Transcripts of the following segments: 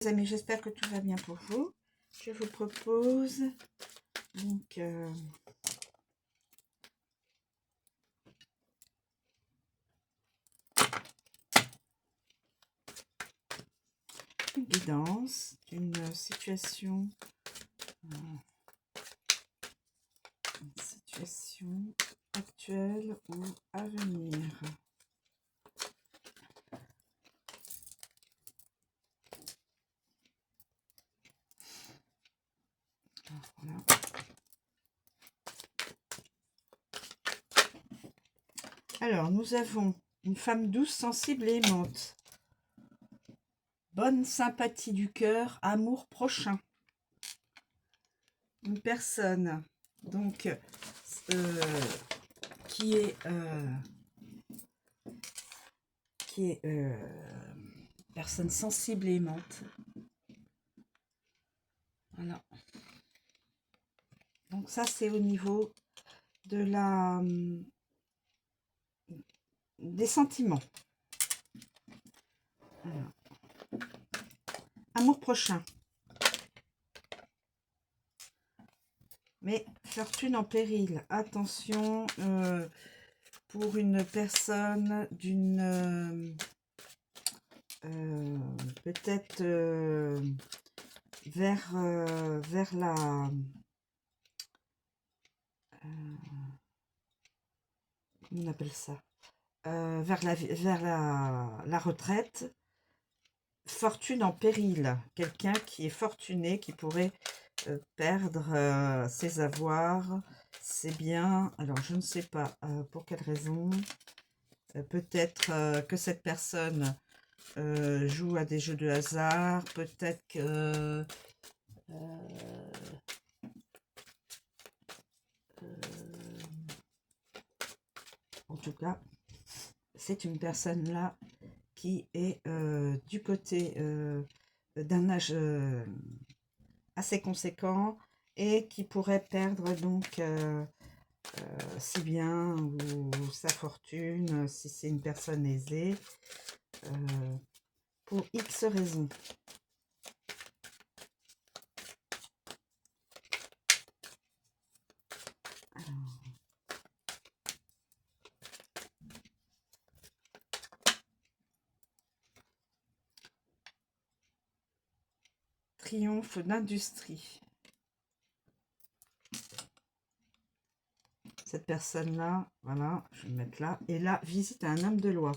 Les amis, j'espère que tout va bien pour vous. Je vous propose donc une guidance d'une situation, actuelle ou à venir. Voilà. Alors, nous avons une femme douce, sensible et aimante. Bonne sympathie du cœur, amour prochain. Une personne, donc, qui est personne sensible et aimante. Voilà. Donc ça, c'est au niveau de la des sentiments. Alors, amour prochain. Mais fortune en péril. Attention, pour une personne d'une peut-être vers la comment on appelle ça, vers la retraite. Fortune en péril. Quelqu'un qui est fortuné, qui pourrait perdre ses avoirs, ses biens. Alors, je ne sais pas pour quelle raison. Peut-être que cette personne joue à des jeux de hasard. Peut-être que en tout cas, c'est une personne là qui est du côté d'un âge assez conséquent et qui pourrait perdre donc ses biens ou sa fortune si c'est une personne aisée pour X raisons. Alors, triomphe d'industrie. Cette personne-là, voilà, je vais le mettre là. Et là, visite à un homme de loi.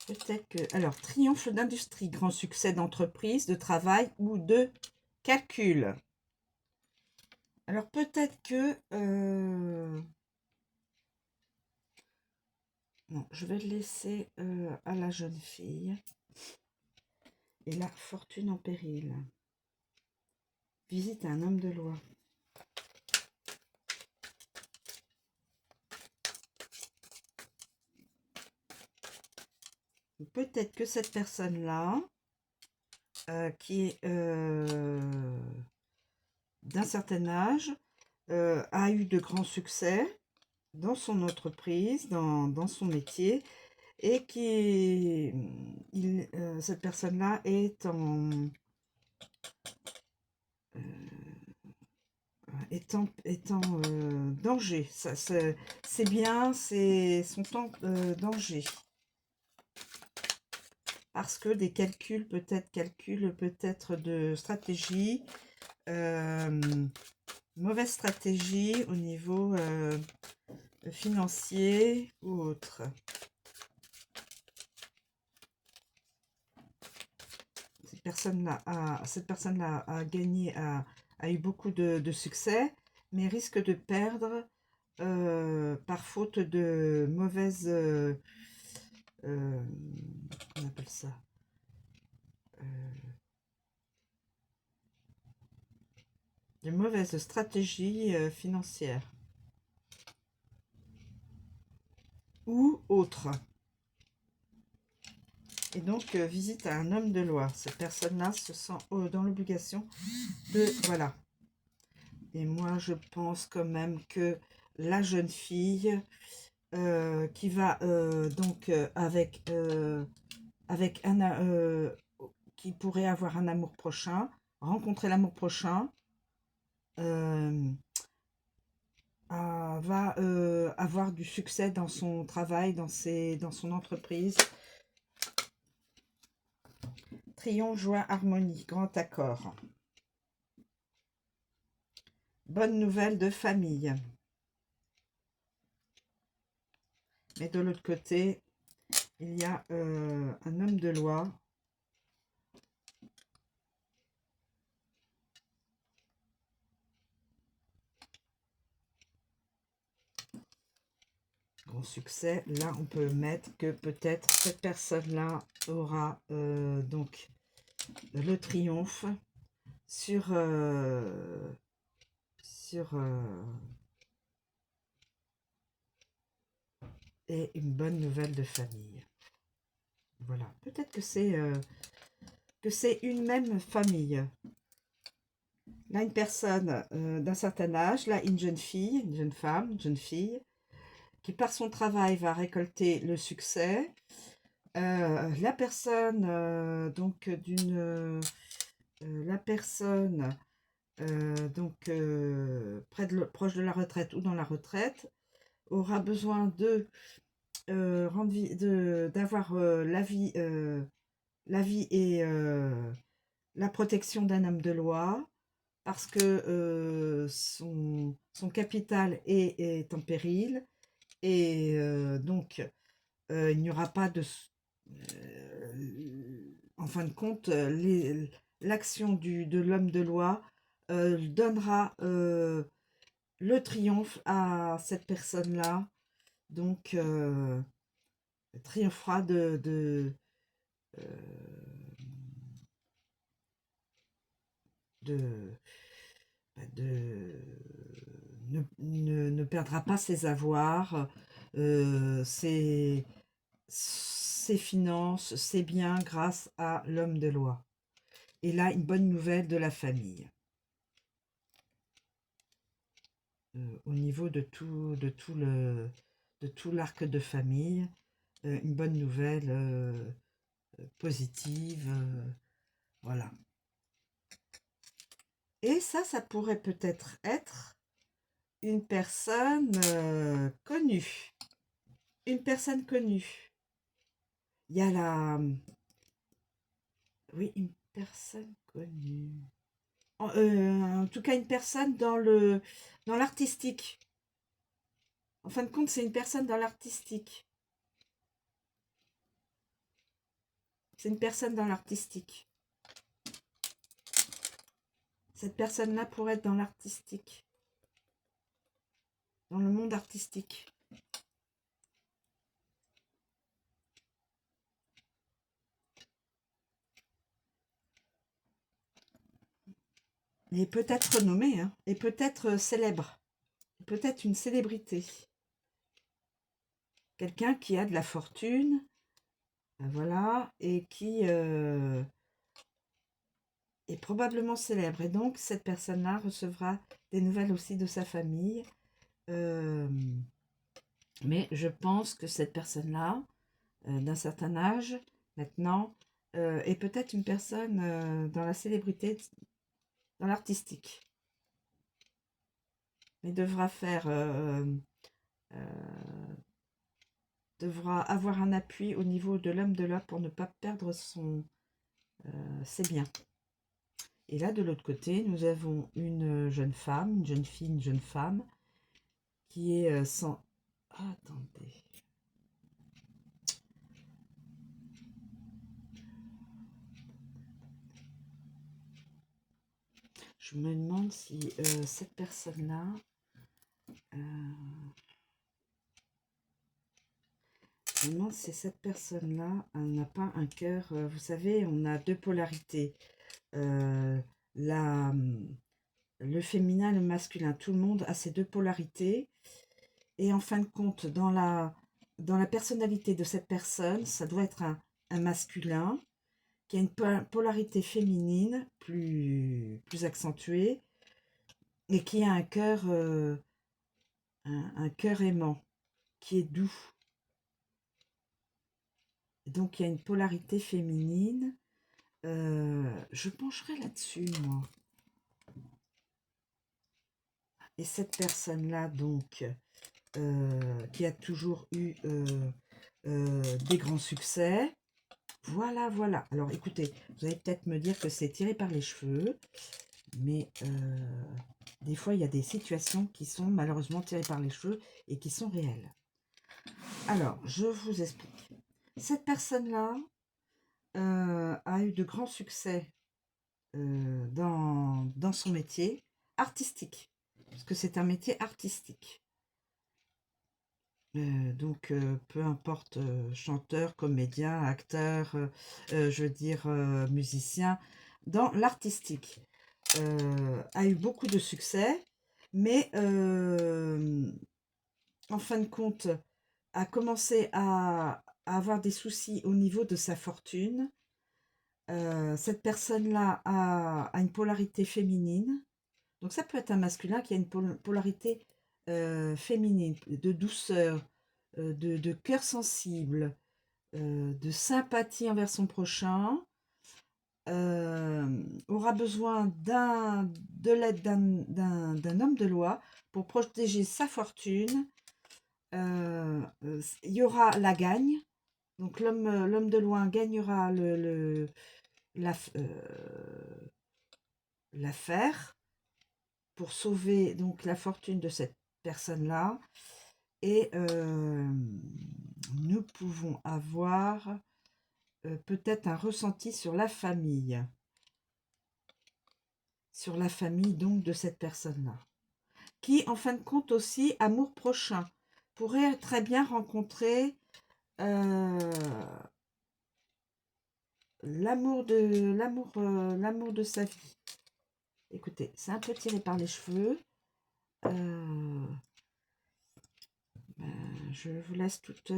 Peut-être que... Alors, triomphe d'industrie, grand succès d'entreprise, de travail ou de calcul. Alors, peut-être que... Non, je vais le laisser à la jeune fille. Et la fortune en péril. Visite à un homme de loi. Peut-être que cette personne-là, qui est d'un certain âge, a eu de grands succès dans son entreprise, dans son métier, et qui cette personne-là est en danger. C'est bien, c'est son temps danger. Parce que des calculs peut-être de stratégie, mauvaise stratégie au niveau financier ou autre. Cette personne-là a gagné, a eu beaucoup de succès, mais risque de perdre par faute de mauvaises... on appelle ça de mauvaises stratégies financières. ou autre. Et donc, visite à un homme de loi. Cette personne-là se sent dans l'obligation de... Voilà. Et moi, je pense quand même que la jeune fille qui va avec qui pourrait avoir un amour prochain, rencontrer l'amour prochain, euh, va avoir du succès dans son travail, dans son entreprise. Triomphe, joie, harmonie, grand accord. Bonne nouvelle de famille. Mais de l'autre côté, il y a un homme de loi. Grand succès. Là, on peut mettre que peut-être cette personne-là aura donc le triomphe sur et une bonne nouvelle de famille. Voilà. Peut-être que c'est une même famille. Là, une personne d'un certain âge, là, une jeune fille, une jeune femme, une jeune fille, qui par son travail va récolter le succès. La personne, donc, la personne, donc, proche de la retraite ou dans la retraite, aura besoin d'avoir la vie et la protection d'un homme de loi, parce que son capital est en péril, et donc il n'y aura pas de... en fin de compte, l'action de l'homme de loi donnera le triomphe à cette personne-là, donc triomphera euh, de, ne perdra pas ses avoirs, ses finances, ses biens grâce à l'homme de loi. Et là, une bonne nouvelle de la famille. Au niveau de tout l'arc de famille, une bonne nouvelle positive, voilà. Et ça pourrait peut-être être une personne connue. Une personne connue. Il y a oui, une personne connue. En tout cas, une personne dans l'artistique. En fin de compte, c'est une personne dans l'artistique. C'est une personne dans l'artistique. Cette personne-là pourrait être dans l'artistique. Dans le monde artistique. Et peut-être renommée, hein, et peut-être célèbre. Peut-être une célébrité. Quelqu'un qui a de la fortune, voilà, et qui est probablement célèbre. Et donc, cette personne-là recevra des nouvelles aussi de sa famille. Mais je pense que cette personne-là, d'un certain âge, maintenant, est peut-être une personne dans la célébrité, dans l'artistique. Mais devra devra avoir un appui au niveau de l'homme de l'homme pour ne pas perdre ses biens. Et là, de l'autre côté, nous avons une jeune femme, une jeune fille, une jeune femme, qui est sans... Ah, attendez. Je me demande si cette personne-là... je me demande si cette personne-là n'a pas un cœur... vous savez, on a deux polarités. Le féminin, le masculin. Tout le monde a ces deux polarités. Et en fin de compte, dans dans la personnalité de cette personne, ça doit être un masculin qui a une polarité féminine plus accentuée et qui a un cœur aimant, qui est doux. Donc il y a une polarité féminine. Je pencherai là-dessus, moi. Et cette personne-là, donc, qui a toujours eu des grands succès. Voilà, voilà. Alors, écoutez, vous allez peut-être me dire que c'est tiré par les cheveux, mais des fois, il y a des situations qui sont malheureusement tirées par les cheveux et qui sont réelles. Alors, je vous explique. Cette personne-là a eu de grands succès dans son métier artistique, parce que c'est un métier artistique. Donc, peu importe, chanteur, comédien, acteur, je veux dire musicien, dans l'artistique, a eu beaucoup de succès, mais en fin de compte, a commencé à avoir des soucis au niveau de sa fortune. Cette personne-là a une polarité féminine. Donc ça peut être un masculin qui a une polarité féminine, de douceur, de cœur sensible, de sympathie envers son prochain, aura besoin de l'aide d'un homme de loi pour protéger sa fortune. Il y aura la gagne. Donc l'homme de loi gagnera l'affaire pour sauver donc la fortune de cette personne-là. Et nous pouvons avoir peut-être un ressenti sur la famille. Sur la famille donc de cette personne-là. Qui, en fin de compte aussi, amour prochain, pourrait très bien rencontrer l'amour de sa vie. Écoutez, c'est un peu tiré par les cheveux. Je vous laisse toute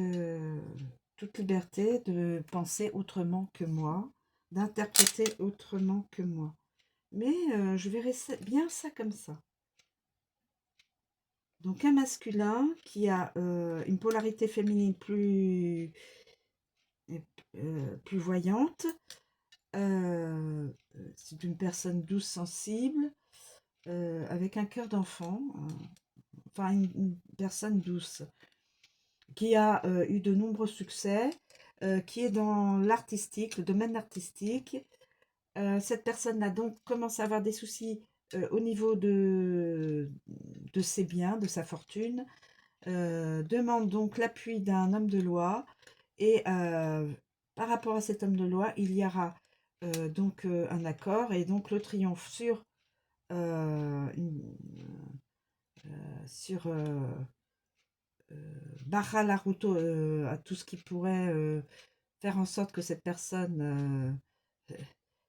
liberté de penser autrement que moi, d'interpréter autrement que moi. Mais je verrai bien ça comme ça. Donc un masculin qui a une polarité féminine plus voyante, c'est une personne douce, sensible, avec un cœur d'enfant, enfin une personne douce, qui a eu de nombreux succès, qui est dans l'artistique, le domaine artistique. Cette personne a donc commencé à avoir des soucis au niveau de ses biens, de sa fortune, demande donc l'appui d'un homme de loi, et par rapport à cet homme de loi, il y aura donc un accord, et donc le triomphe sur barra la route à tout ce qui pourrait faire en sorte que cette personne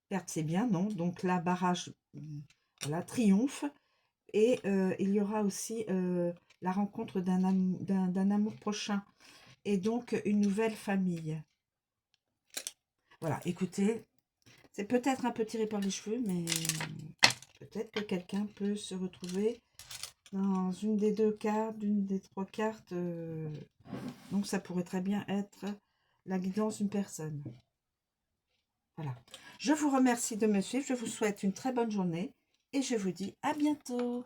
perde ses biens, non. Donc là, barrage, voilà, triomphe. Et il y aura aussi la rencontre d'un amour prochain, et donc une nouvelle famille. Voilà, écoutez, c'est peut-être un peu tiré par les cheveux, mais peut-être que quelqu'un peut se retrouver dans une des deux cartes, d'une des trois cartes. Donc ça pourrait très bien être la guidance d'une personne. Voilà. Je vous remercie de me suivre, je vous souhaite une très bonne journée et je vous dis à bientôt.